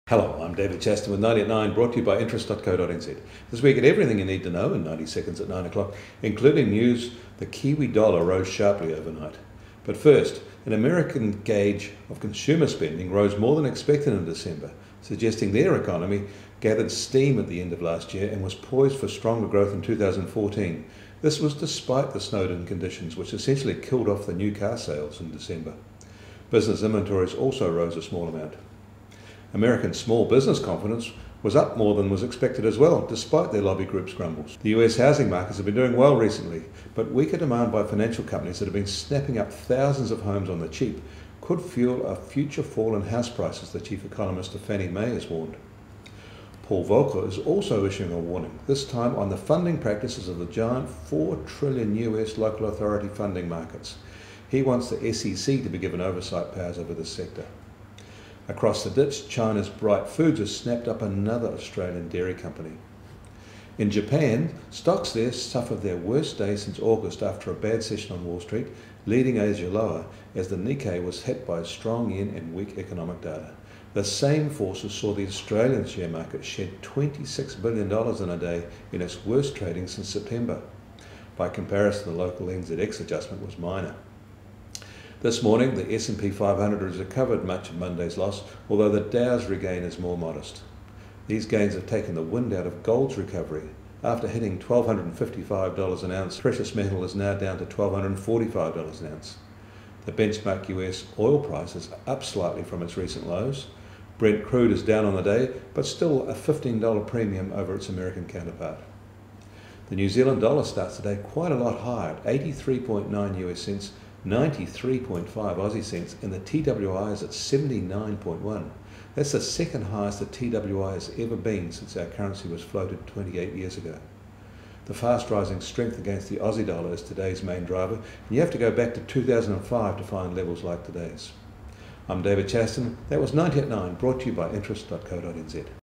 Hello, I'm David Chaston with 90 at 9, brought to you by interest.co.nz. This week at everything you need to know in 90 seconds at 9 o'clock, including news the Kiwi dollar rose sharply overnight. But first, an American gauge of consumer spending rose more than expected in December, suggesting their economy gathered steam at the end of last year and was poised for stronger growth in 2014. This was despite the snowed-in conditions, which essentially killed off the new car sales in December. Business inventories also rose a small amount. American small business confidence was up more than was expected as well, despite their lobby group's grumbles. The US housing markets have been doing well recently, but weaker demand by financial companies that have been snapping up thousands of homes on the cheap could fuel a future fall in house prices, the chief economist of Fannie Mae has warned. Paul Volcker is also issuing a warning, this time on the funding practices of the giant $4 trillion US local authority funding markets. He wants the SEC to be given oversight powers over this sector. Across the ditch, China's Bright Foods has snapped up another Australian dairy company. In Japan, stocks there suffered their worst day since August after a bad session on Wall Street, leading Asia lower as the Nikkei was hit by a strong yen and weak economic data. The same forces saw the Australian share market shed $26 billion in a day in its worst trading since September. By comparison, the local NZD adjustment was minor. This morning, the S&P 500 has recovered much of Monday's loss, although the Dow's regain is more modest. These gains have taken the wind out of gold's recovery. After hitting $1,255 an ounce, precious metal is now down to $1,245 an ounce. The benchmark US oil price is up slightly from its recent lows. Brent crude is down on the day, but still a $15 premium over its American counterpart. The New Zealand dollar starts today quite a lot higher at 83.9 US cents, 93.5 Aussie cents, and the TWI is at 79.1. That's the second highest the TWI has ever been since our currency was floated 28 years ago. The fast rising strength against the Aussie dollar is today's main driver, and you have to go back to 2005 to find levels like today's. I'm David Chaston. That was 90 at 9, brought to you by interest.co.nz.